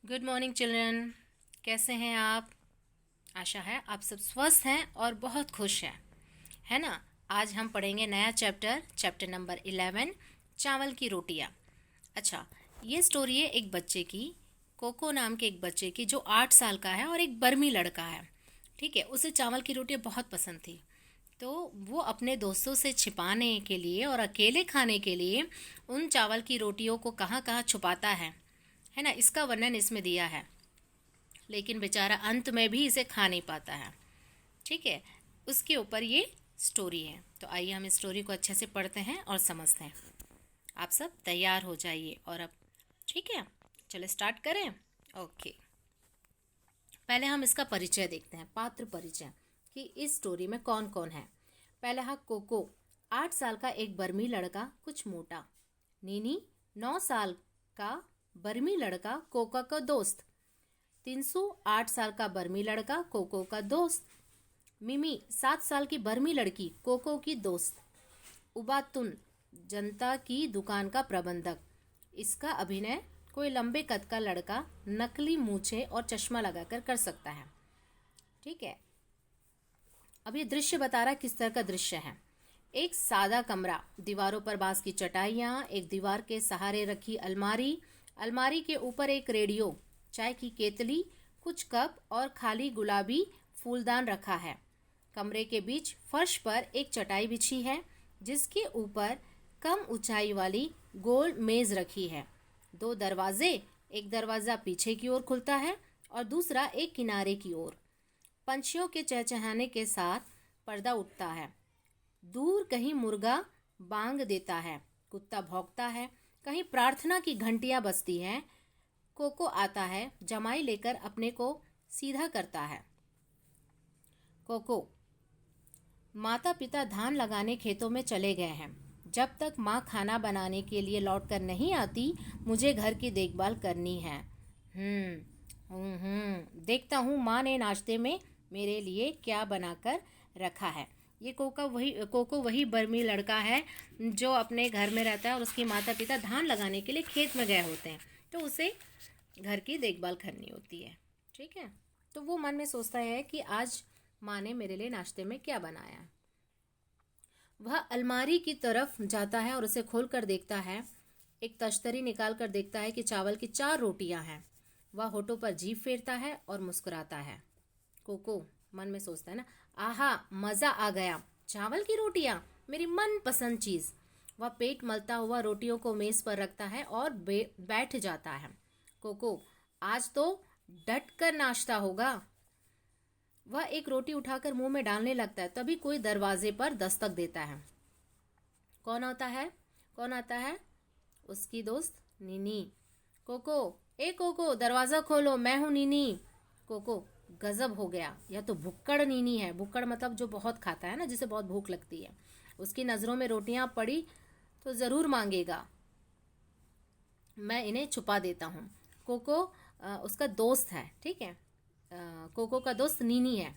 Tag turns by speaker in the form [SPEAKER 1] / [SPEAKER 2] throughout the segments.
[SPEAKER 1] Good morning children. कैसे हैं आप? आशा है आप सब स्वस्थ हैं और बहुत खुश हैं, है ना। आज हम पढ़ेंगे नया चैप्टर नंबर 11, चावल की रोटियां। अच्छा, ये स्टोरी है एक बच्चे की, कोको नाम के एक बच्चे की जो 8 साल का है और एक बर्मी लड़का है। ठीक है, उसे चावल की रोटियां बहुत पसंद थी। तो वो अपने दोस्तों से छिपाने के लिए और अकेले खाने के लिए उन चावल की रोटियों को कहाँ कहाँ छुपाता है ना। इसका वर्णन इसमें दिया है, लेकिन बेचारा अंत में भी इसे खा नहीं पाता है। ठीक है, उसके ऊपर ये स्टोरी है। तो आइए हम इस स्टोरी को अच्छे से पढ़ते हैं और समझते हैं। आप सब तैयार हो जाइए और अब ठीक है, चलो स्टार्ट करें। ओके, पहले हम इसका परिचय देखते हैं, पात्र परिचय, कि इस स्टोरी में कौन कौन है। पहले है कोको, 8 साल का एक बर्मी लड़का, कुछ मोटा। नीनी, 9 साल का बर्मी लड़का, कोका का दोस्त। 308 साल का बर्मी लड़का, कोको का दोस्त। मिमी, 7 साल की बर्मी लड़की, कोको की दोस्त। उबातुन, जनता की दुकान का प्रबंधक। इसका अभिनय कोई लंबे कद का लड़का नकली मूछे और चश्मा लगाकर कर सकता है। ठीक है, अब ये दृश्य बता रहा है किस तरह का दृश्य है। एक सादा कमरा, दीवारों पर बांस की चटाइयाँ, एक दीवार के सहारे रखी अलमारी, अलमारी के ऊपर एक रेडियो, चाय की केतली, कुछ कप और खाली गुलाबी फूलदान रखा है। कमरे के बीच फर्श पर एक चटाई बिछी है, जिसके ऊपर कम ऊंचाई वाली गोल मेज रखी है। 2 दरवाजे, एक दरवाजा पीछे की ओर खुलता है और दूसरा एक किनारे की ओर। पंछियों के चहचहाने के साथ पर्दा उठता है। दूर कहीं मुर्गा बांग देता है, कुत्ता भौंकता है, कहीं प्रार्थना की घंटियां बजती हैं। कोको आता है, जमाई लेकर अपने को सीधा करता है। कोको, माता पिता धान लगाने खेतों में चले गए हैं। जब तक माँ खाना बनाने के लिए लौट कर नहीं आती, मुझे घर की देखभाल करनी है। देखता हूँ माँ ने नाश्ते में मेरे लिए क्या बनाकर रखा है। ये कोको वही बर्मी लड़का है जो अपने घर में रहता है और उसकी माता पिता धान लगाने के लिए खेत में गए होते हैं, तो उसे घर की देखभाल करनी होती है। ठीक है, तो वो मन में सोचता है कि आज माँ ने मेरे लिए नाश्ते में क्या बनाया है। वह अलमारी की तरफ जाता है और उसे खोल कर देखता है। एक तश्तरी निकाल कर देखता है कि चावल की 4 रोटियां हैं। वह होठों पर जीभ फेरता है और मुस्कुराता है। कोको मन में सोचता है ना, आहा मजा आ गया, चावल की रोटियां, मेरी मनपसंद चीज। वह पेट मलता हुआ रोटियों को मेज पर रखता है और बैठ जाता है। कोको, आज तो डट कर नाश्ता होगा। वह एक रोटी उठाकर मुंह में डालने लगता है, तभी कोई दरवाजे पर दस्तक देता है। कौन आता है? कौन आता है? उसकी दोस्त नीनी। कोको, ए कोको, दरवाजा खोलो, मैं हूं नीनी। कोको, गजब हो गया, यह तो भुक्कड़ नीनी है। भुक्कड़ मतलब जो बहुत खाता है ना, जिसे बहुत भूख लगती है। उसकी नजरों में रोटियां पड़ी तो जरूर मांगेगा, मैं इन्हें छुपा देता हूँ। कोको उसका दोस्त है, ठीक है। कोको का दोस्त नीनी है।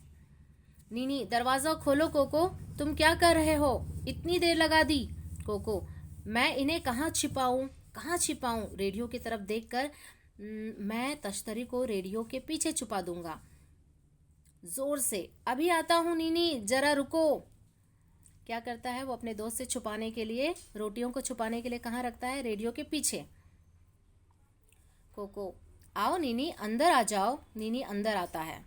[SPEAKER 1] नीनी, दरवाजा खोलो कोको, तुम क्या कर रहे हो, इतनी देर लगा दी। कोको, मैं इन्हें कहाँ छिपाऊं, कहाँ छिपाऊं। रेडियो की तरफ देखकर, मैं तश्तरी को रेडियो के पीछे छुपा दूंगा। जोर से, अभी आता हूँ नीनी, जरा रुको। क्या करता है वो अपने दोस्त से छुपाने के लिए, रोटियों को छुपाने के लिए कहाँ रखता है? रेडियो के पीछे। कोको, आओ नीनी, अंदर आ जाओ। नीनी अंदर आता है।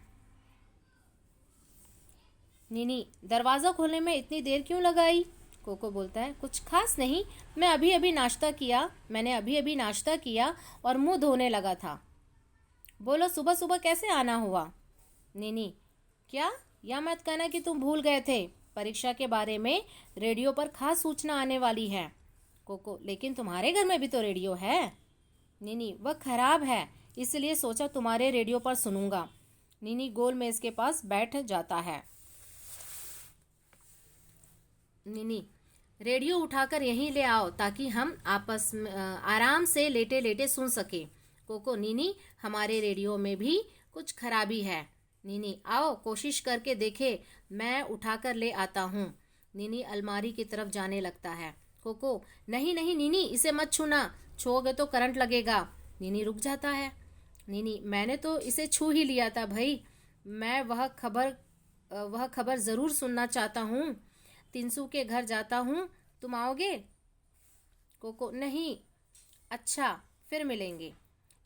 [SPEAKER 1] नीनी, दरवाजा खोलने में इतनी देर क्यों लगाई? कोको बोलता है, कुछ खास नहीं, मैंने अभी अभी नाश्ता किया और मुंह धोने लगा था। बोलो, सुबह सुबह कैसे आना हुआ? नीनी, क्या, या मत कहना कि तुम भूल गए थे, परीक्षा के बारे में रेडियो पर खास सूचना आने वाली है। कोको, लेकिन तुम्हारे घर में भी तो रेडियो है। नीनी, वह खराब है, इसलिए सोचा तुम्हारे रेडियो पर सुनूंगा। नीनी गोल मेज के पास बैठ जाता है। नीनी, रेडियो उठाकर यहीं ले आओ ताकि हम आपस में आराम से लेटे लेटे सुन सके। कोको, नीनी, हमारे रेडियो में भी कुछ खराबी है। नीनी, आओ कोशिश करके देखे, मैं उठाकर ले आता हूँ। नीनी अलमारी की तरफ जाने लगता है। कोको, नहीं नहीं नीनी, इसे मत छूना, छूओगे तो करंट लगेगा। नीनी रुक जाता है। नीनी, मैंने तो इसे छू ही लिया था भाई। मैं वह खबर ज़रूर सुनना चाहता हूँ। तिनसु के घर जाता हूँ, तुम आओगे? कोको, नहीं। अच्छा, फिर मिलेंगे।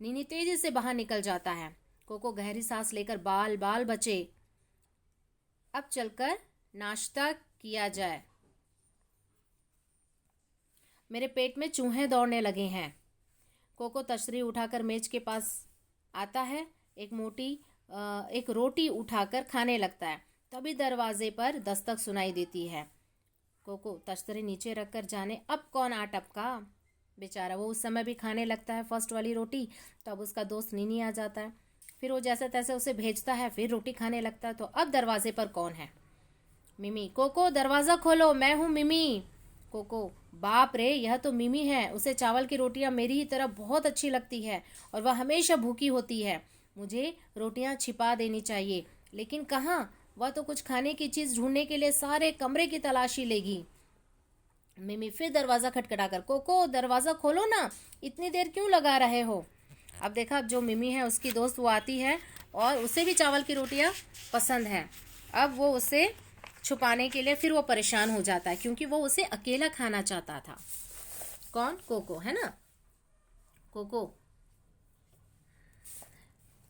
[SPEAKER 1] नीनी तेजी से बाहर निकल जाता है। कोको गहरी सांस लेकर बाल बाल बचे। अब चलकर नाश्ता किया जाए, मेरे पेट में चूहे दौड़ने लगे हैं। कोको तशरी उठाकर मेज के पास आता है, एक रोटी उठाकर खाने लगता है। तभी दरवाजे पर दस्तक सुनाई देती है। कोको तश्तरी नीचे रखकर जाने अब कौन आ टपका। बेचारा, वो उस समय भी खाने लगता है फर्स्ट वाली रोटी। तो अब उसका दोस्त नीनी आ जाता है। फिर वो जैसे तैसे उसे भेजता है, फिर रोटी खाने लगता है। तो अब दरवाजे पर कौन है? मिमी। कोको दरवाज़ा खोलो, मैं हूँ मिमी। कोको, बाप रे, यह तो मिमी है। उसे चावल की रोटियां मेरी ही तरह बहुत अच्छी लगती है और वह हमेशा भूखी होती है। मुझे रोटियां छिपा देनी चाहिए, लेकिन कहाँ? वह तो कुछ खाने की चीज़ ढूंढने के लिए सारे कमरे की तलाशी लेगी। मिमी फिर दरवाज़ा खटखटाकर, कोको दरवाज़ा खोलो ना, इतनी देर क्यों लगा रहे हो? अब देखा, जो मिमी है उसकी दोस्त वो आती है और उसे भी चावल की रोटियां पसंद है। अब वो उसे छुपाने के लिए फिर वो परेशान हो जाता है, क्योंकि वो उसे अकेला खाना चाहता था। कौन? कोको, है ना? कोको,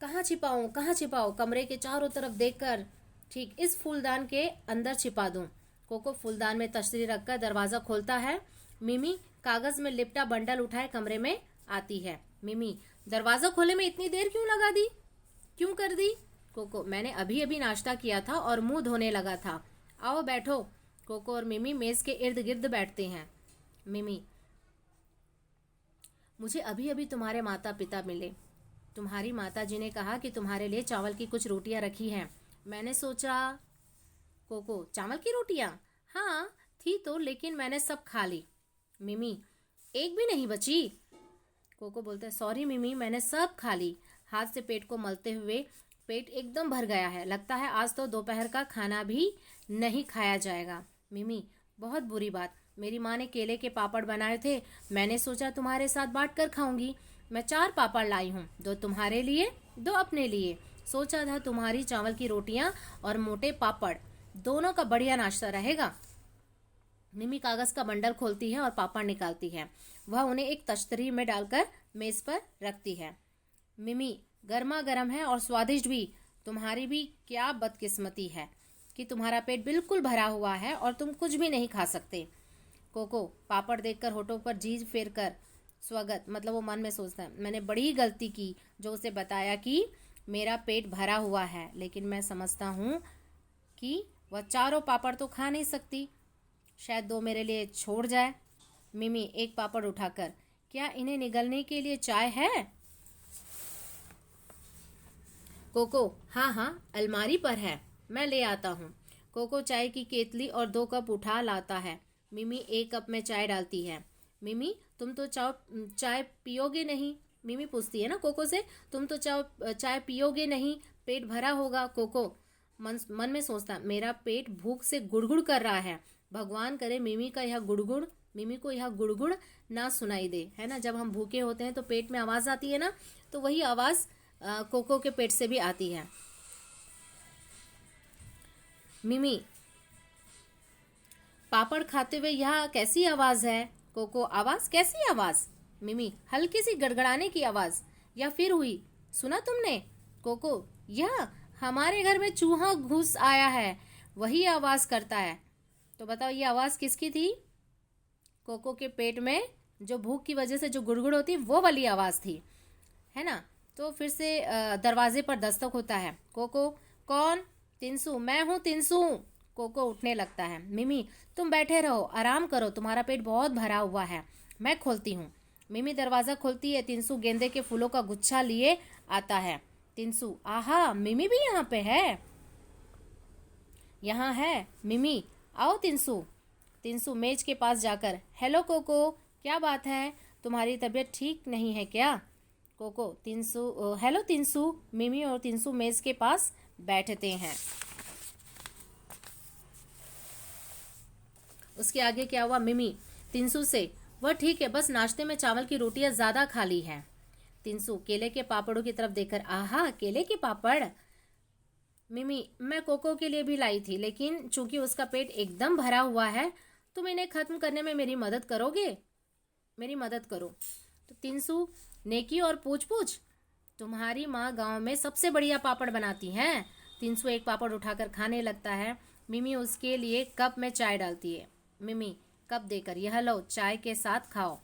[SPEAKER 1] कहाँ छिपाऊं, कहाँ छिपाऊं? कमरे के चारों तरफ देखकर ठीक इस फूलदान के अंदर छिपा दूं। कोको फूलदान में तशरी रखकर दरवाज़ा खोलता है। मिमी कागज़ में लिपटा बंडल उठाए कमरे में आती है। मिमी, दरवाज़ा खोले में इतनी देर क्यों लगा दी? क्यों कर दी? कोको, मैंने अभी अभी नाश्ता किया था और मुंह धोने लगा था। आओ बैठो। कोको और मिमी मेज़ के इर्द गिर्द बैठते हैं। मिमी, मुझे अभी अभी तुम्हारे माता पिता मिले। तुम्हारी माता जी ने कहा कि तुम्हारे लिए चावल की कुछ रोटियां रखी हैं। मैंने सोचा। कोको, चावल की रोटियां? हाँ, थी तो, लेकिन मैंने सब खा ली। मिमी, एक भी नहीं बची? कोको बोलता है, सॉरी मिमी, मैंने सब खा ली। हाथ से पेट को मलते हुए, पेट एकदम भर गया है। लगता है आज तो दोपहर का खाना भी नहीं खाया जाएगा। मिमी, बहुत बुरी बात। मेरी माँ ने केले के पापड़ बनाए थे, मैंने सोचा तुम्हारे साथ बांट कर खाऊंगी। मैं 4 पापड़ लाई हूँ, 2 तुम्हारे लिए, 2 अपने लिए। सोचा था तुम्हारी चावल की रोटियां और मोटे पापड़ दोनों का बढ़िया नाश्ता रहेगा। मिमी कागज का बंडल खोलती है और पापड़ निकालती है। वह उन्हें एक तश्तरी में डालकर मेज पर रखती है। मिमी, गर्मा गर्म है और स्वादिष्ट भी। तुम्हारी भी क्या बदकिस्मती है कि तुम्हारा पेट बिल्कुल भरा हुआ है और तुम कुछ भी नहीं खा सकते। कोको पापड़ देखकर होठों पर जीभ फेर कर स्वागत, मतलब वो मन में सोचता है, मैंने बड़ी गलती की जो उसे बताया कि मेरा पेट भरा हुआ है, लेकिन मैं समझता हूँ कि वह 4 पापड़ तो खा नहीं सकती, शायद 2 मेरे लिए छोड़ जाए। मिमी एक पापड़ उठाकर, क्या इन्हें निगलने के लिए चाय है? कोको, हाँ हाँ, अलमारी पर है, मैं ले आता हूँ। कोको चाय की केतली और 2 कप उठा लाता है। मिमी 1 कप में चाय डालती है। मिमी, तुम तो चाय पियोगे नहीं? मिमी पूछती है ना कोको से, तुम तो चाय पियोगे नहीं, पेट भरा होगा। कोको मन में सोचता, मेरा पेट भूख से गुड़गुड़ कर रहा है। भगवान करे मिमी को यह गुड़गुड़ ना सुनाई दे, है ना? जब हम भूखे होते हैं तो पेट में आवाज़ आती है ना, तो वही आवाज़ कोको के पेट से भी आती है। मिमी, पापड़ खाते हुए यह कैसी आवाज़ है? कोको, आवाज़? कैसी आवाज़? मिमी, हल्की सी गड़गड़ाने की आवाज़। या फिर हुई, सुना तुमने? कोको, यह हमारे घर में चूहा घुस आया है, वही आवाज़ करता है। तो बताओ ये आवाज़ किसकी थी? कोको के पेट में जो भूख की वजह से जो गुड़गुड़ होती, वो वाली आवाज़ थी, है ना? तो फिर से दरवाजे पर दस्तक होता है। कोको, कौन? तिनसु, मैं हूँ तिनसु। कोको उठने लगता है। मिमी, तुम बैठे रहो, आराम करो, तुम्हारा पेट बहुत भरा हुआ है, मैं खोलती हूँ। मिमी दरवाज़ा खोलती है। तिनसु गेंदे के फूलों का गुच्छा लिए आता है। तिनसु, आहा, मिमी भी यहाँ पे है। यहाँ है मिमी, आओ तिनसु। तिनसु मेज के पास जाकर, हेलो कोको, क्या बात है, तुम्हारी तबीयत ठीक नहीं है क्या? कोको, हेलो तिनसु। मिमी और तिनसु मेज के पास बैठते हैं। उसके आगे क्या हुआ? मिमी तिनसु से, वह ठीक है, बस नाश्ते में चावल की रोटियां ज़्यादा खा ली है। तिनसु केले के पापड़ों की तरफ देखकर, आहा केले के पापड़। मिमी, मैं कोको के लिए भी लाई थी, लेकिन चूंकि उसका पेट एकदम भरा हुआ है, तुम इन्हें खत्म करने में मेरी मदद करोगे? मेरी मदद करो। तो तिनसु, नेकी और पूछ पूछ, तुम्हारी माँ गांव में सबसे बढ़िया पापड़ बनाती हैं। तिनसु एक पापड़ उठाकर खाने लगता है। मिमी उसके लिए कप में चाय डालती है। मिमी कप देकर, यह लो, चाय के साथ खाओ।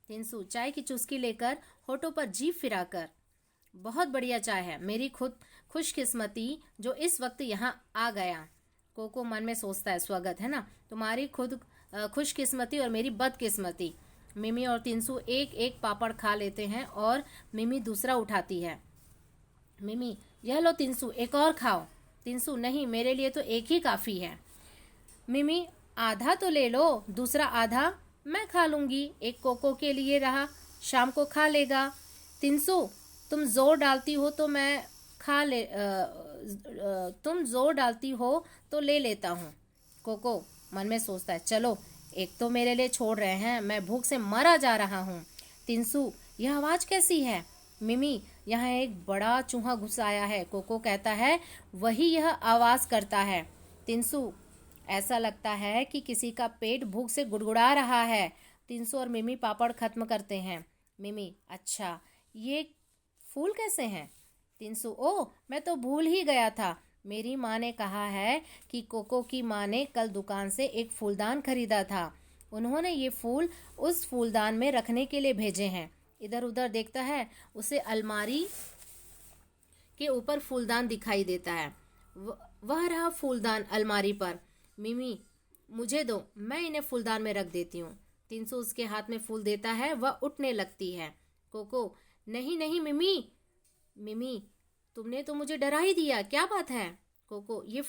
[SPEAKER 1] तिनसु चाय की चुस्की लेकर होठों पर जीभ फिराकर, बहुत बढ़िया चाय है, मेरी खुद खुशकिस्मती जो इस वक्त यहाँ आ गया। कोको मन में सोचता है, स्वागत है ना, तुम्हारी खुद खुशकिस्मती और मेरी बदकिस्मती। मिमी और तिनसु एक एक पापड़ खा लेते हैं और मिमी दूसरा उठाती है। मिमी, यह लो तिनसु, एक और खाओ। तिनसु, नहीं, मेरे लिए तो एक ही काफ़ी है। मिमी, आधा तो ले लो, दूसरा आधा मैं खा लूँगी, एक कोको के लिए रहा, शाम को खा लेगा। तिनसु, तुम जोर डालती हो तो मैं तुम जोर डालती हो तो ले लेता हूँ। कोको मन में सोचता है, चलो एक तो मेरे लिए छोड़ रहे हैं, मैं भूख से मरा जा रहा हूँ। तिनसु, यह आवाज़ कैसी है? मिमी, यहाँ एक बड़ा चूहा घुस आया है। कोको कहता है, वही यह आवाज़ करता है। तिनसु, ऐसा लगता है कि किसी का पेट भूख से गुड़गुड़ा रहा है। तिनसु और मिमी पापड़ खत्म करते हैं। मिमी, अच्छा ये फूल कैसे हैं? तिनसु, ओह, मैं तो भूल ही गया था, मेरी माँ ने कहा है कि कोको की माँ ने कल दुकान से एक फूलदान खरीदा था, उन्होंने ये फूल उस फूलदान में रखने के लिए भेजे हैं। इधर उधर देखता है, उसे अलमारी के ऊपर फूलदान दिखाई देता है। वह रहा फूलदान अलमारी पर। मिमी, मुझे दो, मैं इन्हें फूलदान में रख देती हूँ। तिनसु उसके हाथ में फूल देता है, वह उठने लगती है। कोको, नहीं नहीं मिमी। मिमी, तुमने तो मुझे डरा ही दिया, क्या बात है? कोको, ये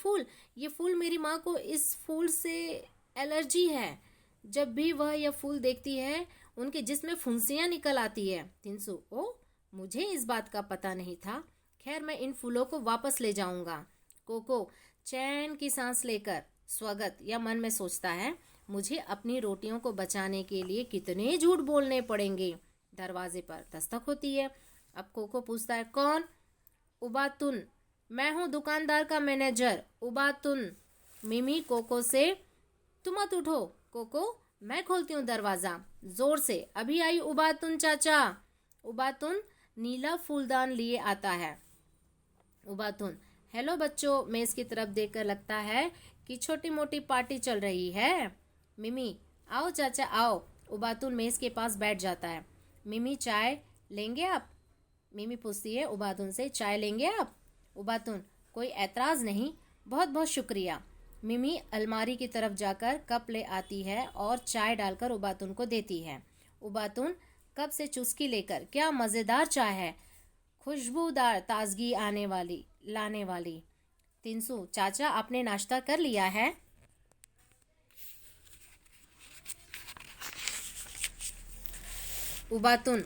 [SPEAKER 1] फूल मेरी माँ को इस फूल से एलर्जी है, जब भी वह यह फूल देखती है उनके जिस्म में फुंसियाँ निकल आती है। तिनसु, ओ, मुझे इस बात का पता नहीं था, खैर मैं इन फूलों को वापस ले जाऊंगा। कोको चैन की सांस लेकर, स्वागत या मन में सोचता है, मुझे अपनी रोटियों को बचाने के लिए कितने झूठ बोलने पड़ेंगे। दरवाजे पर दस्तक होती है। अब कोको पूछता है, कौन? उबातुन, मैं हूँ दुकानदार का मैनेजर, उबातुन। मिमी कोको से, तुम मत उठो। कोको, मैं खोलती हूँ दरवाज़ा, जोर से, अभी आई उबातुन चाचा। उबातुन नीला फूलदान लिए आता है। उबातुन, हेलो बच्चों, मेज़ की तरफ देखकर लगता है कि छोटी मोटी पार्टी चल रही है। मिमी, आओ चाचा आओ। उबातुन मेज़ के पास बैठ जाता है। मिमी, चाय लेंगे आप? मिमी पूछती है उबातुन से, चाय लेंगे आप? उबातुन, कोई ऐतराज़ नहीं, बहुत बहुत शुक्रिया। मिमी अलमारी की तरफ जाकर कप ले आती है और चाय डालकर उबातुन को देती है। उबातुन कप से चुस्की लेकर, क्या मज़ेदार चाय है, खुशबूदार, ताजगी लाने वाली। तिनसु, चाचा आपने नाश्ता कर लिया है? उबातुन,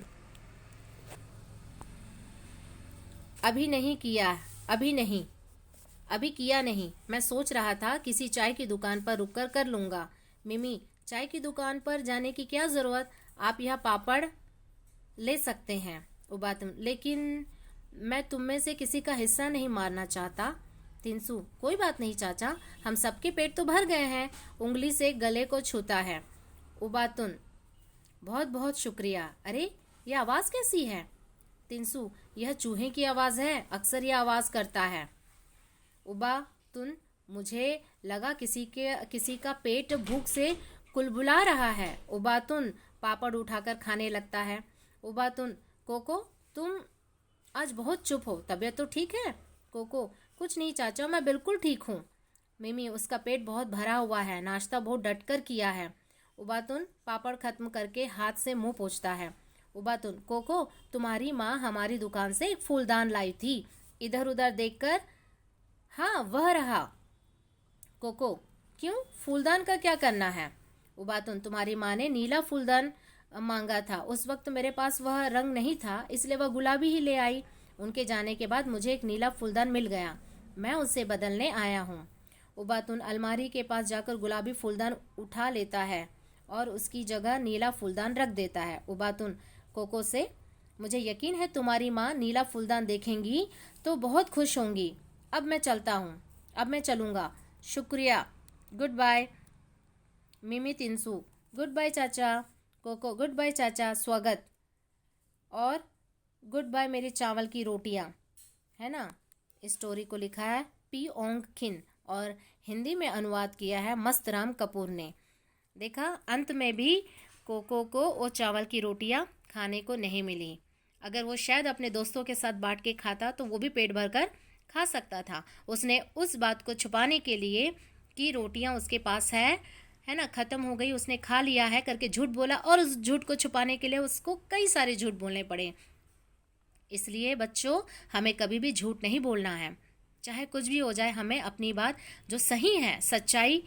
[SPEAKER 1] अभी किया नहीं, मैं सोच रहा था किसी चाय की दुकान पर रुककर कर लूँगा। मिमी, चाय की दुकान पर जाने की क्या ज़रूरत, आप यह पापड़ ले सकते हैं। उबातुन, लेकिन मैं तुम में से किसी का हिस्सा नहीं मारना चाहता। तिनसु, कोई बात नहीं चाचा, हम सबके पेट तो भर गए हैं। उंगली से गले को छूता है। उबातुन, बहुत बहुत शुक्रिया। अरे यह आवाज़ कैसी है? तिनसु, यह चूहे की आवाज़ है, अक्सर यह आवाज़ करता है। उबातुन, मुझे लगा किसी का पेट भूख से कुलबुला रहा है। उबातुन पापड़ उठाकर खाने लगता है। उबातुन, कोको तुम आज बहुत चुप हो, तबीयत तो ठीक है? कोको, कुछ नहीं चाचा, मैं बिल्कुल ठीक हूँ। मिमी, उसका पेट बहुत भरा हुआ है, नाश्ता बहुत डटकर किया है। उबातुन पापड़ खत्म करके हाथ से मुंह पोंछता है। उबातुन, कोको, तुम्हारी माँ हमारी दुकान से एक फूलदान लाई थी, इधर उधर देखकर, हाँ वह रहा। कोको, क्यों, फूलदान का क्या करना है? उबातुन, तुम्हारी माँ ने नीला फूलदान मांगा था, उस वक्त मेरे पास वह रंग नहीं था, इसलिए वह गुलाबी ही ले आई। उनके जाने के बाद मुझे एक नीला फूलदान मिल गया, मैं उसे बदलने आया हूँ। उबातुन अलमारी के पास जाकर गुलाबी फूलदान उठा लेता है और उसकी जगह नीला फूलदान रख देता है। उबातुन कोको से, मुझे यकीन है तुम्हारी माँ नीला फूलदान देखेंगी तो बहुत खुश होंगी। अब मैं चलता हूँ, अब मैं चलूँगा। शुक्रिया, गुड बाय। मिमी तिनसु, गुड बाय चाचा। कोको, गुड बाय चाचा, स्वागत। और गुड बाय मेरी चावल की रोटियाँ, है ना। इस स्टोरी को लिखा है पी ओंग खिन और हिंदी में अनुवाद किया है मस्तराम कपूर ने। देखा, अंत में भी कोको को वो चावल की रोटियां खाने को नहीं मिली। अगर वो शायद अपने दोस्तों के साथ बांट के खाता तो वो भी पेट भरकर खा सकता था। उसने उस बात को छुपाने के लिए कि रोटियां उसके पास है ना, ख़त्म हो गई, उसने खा लिया है करके झूठ बोला, और उस झूठ को छुपाने के लिए उसको कई सारे झूठ बोलने पड़े। इसलिए बच्चों, हमें कभी भी झूठ नहीं बोलना है। चाहे कुछ भी हो जाए, हमें अपनी बात जो सही है, सच्चाई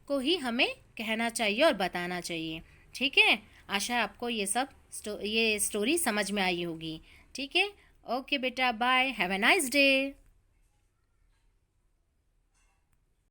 [SPEAKER 1] को ही हमें कहना चाहिए और बताना चाहिए। ठीक है, आशा है आपको ये स्टोरी समझ में आई होगी। ठीक है, ओके बेटा, bye, have a nice day.